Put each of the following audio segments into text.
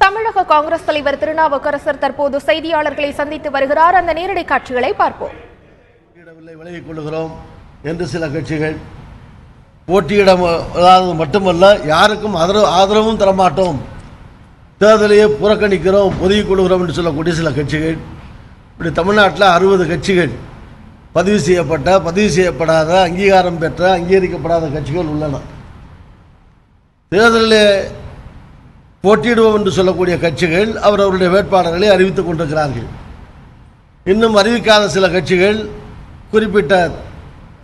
தமிழக காங்கிரஸ் தலைவர் திருநாவுக்கரசர் தற்போது செய்தியாளர்களை சந்தித்து வருகிறார். அந்த நேரடி காட்சிகளை பார்ப்போம். விலகிக் கொள்கிறோம் என்று சில கட்சிகள் போட்டியிட மட்டுமல்ல, யாருக்கும் ஆதரவும் தரமாட்டோம், தேர்தலையே புறக்கணிக்கிறோம், ஒதுக்கிக் கொள்கிறோம் என்று சொல்லக்கூடிய சில கட்சிகள். இப்படி தமிழ்நாட்டில் 60 கட்சிகள் பதிவு செய்யப்பட்ட, பதிவு செய்யப்படாத, அங்கீகாரம் பெற்ற, அங்கீகரிக்கப்படாத கட்சிகள் உள்ளன. தேர்தலில் போட்டியிடுவோம் என்று சொல்லக்கூடிய கட்சிகள் அவர்களுடைய வேட்பாளர்களை அறிவித்துக் கொண்டிருக்கிறார்கள். இன்னும் அறிவிக்காத சில கட்சிகள் குறிப்பிட்ட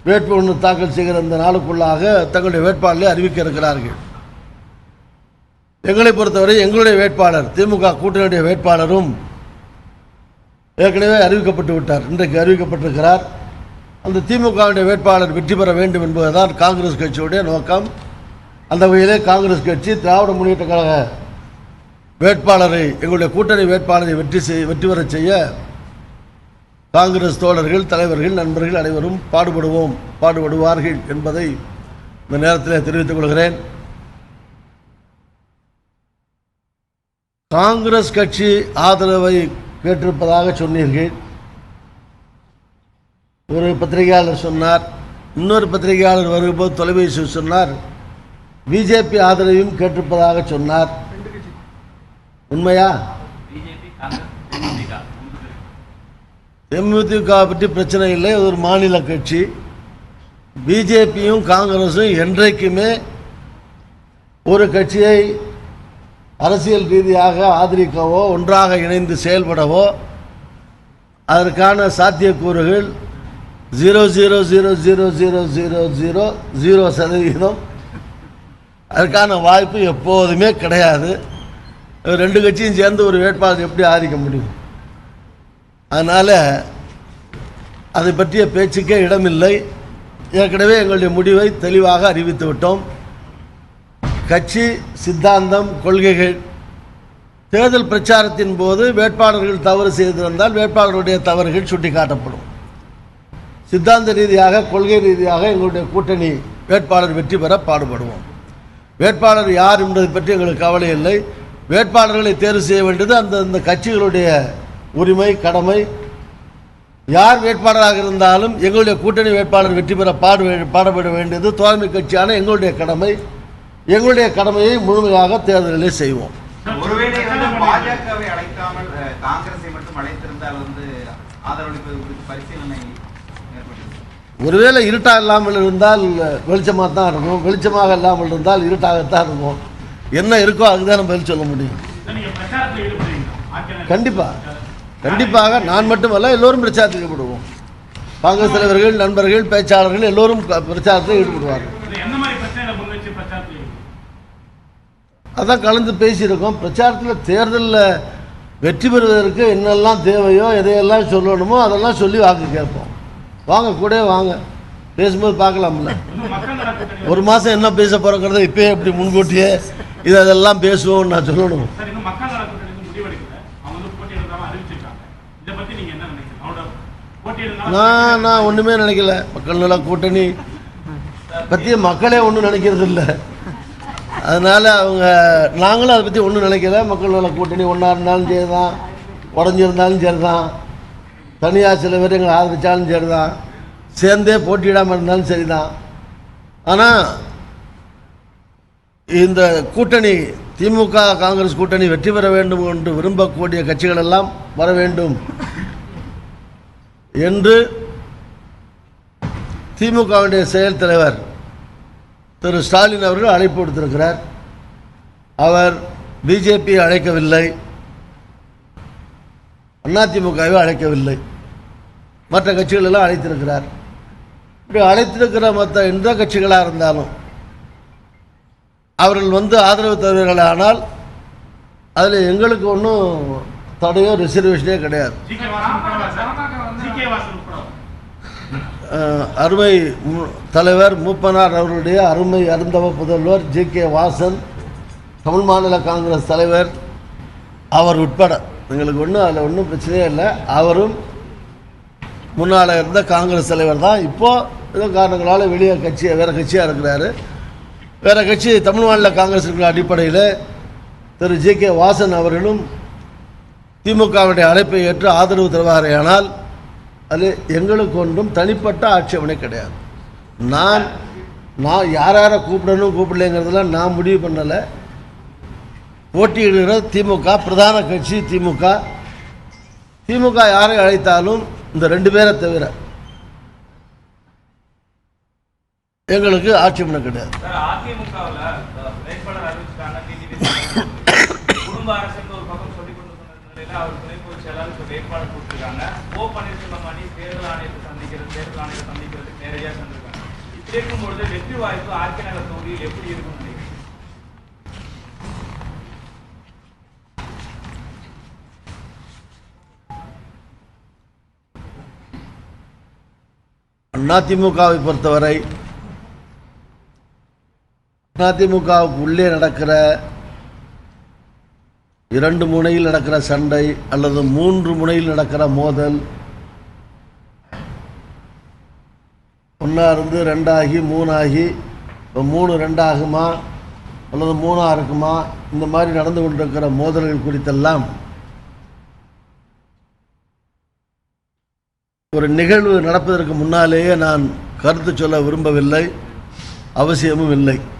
வேட்புமனு தாக்கல் செய்கிற இந்த நாளுக்குள்ளாக தங்களுடைய வேட்பாளரை அறிவிக்க இருக்கிறார்கள். எங்களை பொறுத்தவரை எங்களுடைய வேட்பாளர், திமுக கூட்டணியுடைய வேட்பாளரும் ஏற்கனவே அறிவிக்கப்பட்டு விட்டார், இன்றைக்கு அறிவிக்கப்பட்டிருக்கிறார். அந்த திமுகவுடைய வேட்பாளர் வெற்றி பெற வேண்டும் என்பதுதான் காங்கிரஸ் கட்சியுடைய நோக்கம். அந்த வகையிலே காங்கிரஸ் கட்சி திராவிட முன்னேற்ற கழக வேட்பாளரை, எங்களுடைய கூட்டணி வேட்பாளரை வெற்றி பெற செய்ய காங்கிரஸ் தோழர்கள், தலைவர்கள், நண்பர்கள் அனைவரும் பாடுபடுவார்கள் என்பதை இந்த நேரத்தில் தெரிவித்துக் கொள்கிறேன். காங்கிரஸ் கட்சி ஆதரவை கேட்டிருப்பதாக சொன்னீர்கள். ஒரு பத்திரிகையாளர் சொன்னார், இன்னொரு பத்திரிகையாளர் வரும்போது தொலைபேசி சொன்னார் பிஜேபி ஆதரவையும் கேட்டிருப்பதாக சொன்னார். உண்மையா? தேமுதிக பற்றி பிரச்சனை இல்லை, ஒரு மாநில கட்சி. பிஜேபியும் காங்கிரஸும் என்றைக்குமே ஒரு கட்சியை அரசியல் ரீதியாக ஆதரிக்கவோ ஒன்றாக இணைந்து செயல்படவோ அதற்கான சாத்தியக்கூறுகள் 0.0000000% அதற்கான வாய்ப்பு எப்போதுமே கிடையாது. ரெண்டு கட்சியும் சேர்ந்து ஒரு வேட்பாளர் எப்படி ஆதரிக்க முடியும்? அதனால் அதை பற்றிய பேச்சுக்கே இடமில்லை. ஏற்கனவே எங்களுடைய முடிவை தெளிவாக அறிவித்து விட்டோம். கட்சி சித்தாந்தம், கொள்கைகள், தேர்தல் பிரச்சாரத்தின் போது வேட்பாளர்கள் தவறு செய்திருந்தால் வேட்பாளருடைய தவறுகள் சுட்டிக்காட்டப்படும். சித்தாந்த ரீதியாக, கொள்கை ரீதியாக எங்களுடைய கூட்டணி வேட்பாளர் வெற்றி பெற பாடுபடுவோம். வேட்பாளர் யார் என்பதை பற்றி எங்களுக்கு கவலை இல்லை. வேட்பாளர்களை தேர்வு செய்ய வேண்டியது அந்த கட்சிகளுடைய உரிமை, கடமை. யார் வேட்பாளராக இருந்தாலும் எங்களுடைய கூட்டணி வேட்பாளர் வெற்றி பெற பாடுபட வேண்டியது தோழமை கட்சியான எங்களுடைய கடமை. எங்களுடைய கடமையை முழுமையாக தேர்தலில் செய்வோம். ஒருவேளை பாஜகவை அழைக்காமல் காங்கிரஸை மட்டும் அழைத்திருந்தால் ஆதரவளிப்பது குறித்து பரிசீலனை ஏற்பட்டது. ஒருவேளை இருட்டாக இல்லாமல் இருந்தால் வெளிச்சமாக தான் இருக்கும், வெளிச்சமாக இல்லாமல் இருந்தால் இருட்டாகத்தான் இருக்கும். என்ன இருக்கோ அதுதான் நம்ம பதில் சொல்ல முடியும். கண்டிப்பாக நான் மட்டுமல்ல, எல்லோரும் பிரச்சாரத்தில் ஈடுபடுவோம். காங்கிரஸ் தலைவர்கள், நண்பர்கள், பேச்சாளர்கள் எல்லோரும் பிரச்சாரத்தில் ஈடுபடுவார்கள். அதான் கலந்து பேசியிருக்கோம். பிரச்சாரத்தில் தேர்தலில் வெற்றி பெறுவதற்கு என்னெல்லாம் தேவையோ, எதையெல்லாம் சொல்லணுமோ அதெல்லாம் சொல்லி வாக்கு கேட்போம். வாங்க, கூட வாங்க, பேசும்போது பார்க்கலாம்ல. ஒரு மாதம் என்ன பேச போகிறோங்கிறத இப்போயே எப்படி முன்கூட்டியே இதெல்லாம் பேசுவோம்னு நான் சொல்லணும். நான் ஒன்றுமே நினைக்கல. மக்கள் நல கூட்டணி பற்றி மக்களே ஒன்றும் நினைக்கிறது இல்லை. அதனால் நாங்களும் அதை பற்றி ஒன்றும் நினைக்கல. மக்கள் நல கூட்டணி ஒன்றா இருந்தாலும் சரி தான், உடஞ்சிருந்தாலும் சரி தான், தனியாக சில பேர் எங்களை ஆதரித்தாலும் சரி தான், சேர்ந்தே போட்டியிடாமல் இருந்தாலும் சரி தான். ஆனால் இந்த கூட்டணி, திமுக காங்கிரஸ் கூட்டணி வெற்றி பெற வேண்டும் என்று விரும்பக்கூடிய கட்சிகள் எல்லாம் வர வேண்டும் என்று திமுகவுடைய செயல் தலைவர் திரு ஸ்டாலின் அவர்கள் அழைப்பு விடுத்திருக்கிறார். அவர் பிஜேபி அழைக்கவில்லை, அதிமுகவை அழைக்கவில்லை, மற்ற கட்சிகள் எல்லாம் அழைத்திருக்கிறார். இப்படி அழைத்திருக்கிற மற்ற எந்த கட்சிகளாக இருந்தாலும் அவர்கள் ஆதரவு தருவீர்களானால் அதில் எங்களுக்கு ஒன்றும் தடையோ ரிசர்வேஷனே கிடையாது. அருமை தலைவர் மூப்பனார் அவர்களுடைய அருமை அருந்தவ புதல்வர் ஜி.கே. வாசன், தமிழ் மாநில காங்கிரஸ் தலைவர், அவர் உட்பட எங்களுக்கு அதில் ஒன்றும் பிரச்சனையே இல்லை. அவரும் முன்னால் இருந்த காங்கிரஸ் தலைவர் தான். இப்போது ஏதோ காரணங்களால் வெளியே வேறு கட்சியாக இருக்கிறாரு. வேறு கட்சி தமிழ் மாநில காங்கிரஸ் இருக்கிற அடிப்படையில் திரு ஜி.கே. வாசன் அவர்களும் திமுகவுடைய அழைப்பை ஏற்று ஆதரவு தருவாரேயானால் அது எங்களுக்கு ஒன்றும் தனிப்பட்ட ஆட்சேபனை கிடையாது. நான் யாரை கூப்பிடணும் கூப்பிடலைங்கிறதுலாம் நான் முடிவு பண்ணலை. போட்டியிடுகிற திமுக பிரதான கட்சி திமுக யாரை அழைத்தாலும் இந்த 2 பேரை தவிர எங்களுக்கு ஆட்சேபனை கிடையாது. அதிமுகவை பொறுத்தவரை அதிமுகவுக்கு உள்ளே நடக்கிற 2 முனையில் நடக்கிற சண்டை அல்லது 3 முனையில் நடக்கிற மோதல், 1 இருந்து 2 ஆகி 3 ஆகி இப்போ 3 2 ஆகுமா அல்லது 3 இருக்குமா, இந்த மாதிரி நடந்து கொண்டிருக்கிற மோதல்கள் குறித்தெல்லாம் ஒரு நிகழ்வு நடப்பதற்கு முன்னாலேயே நான் கருத்து சொல்ல விரும்பவில்லை, அவசியமும் இல்லை.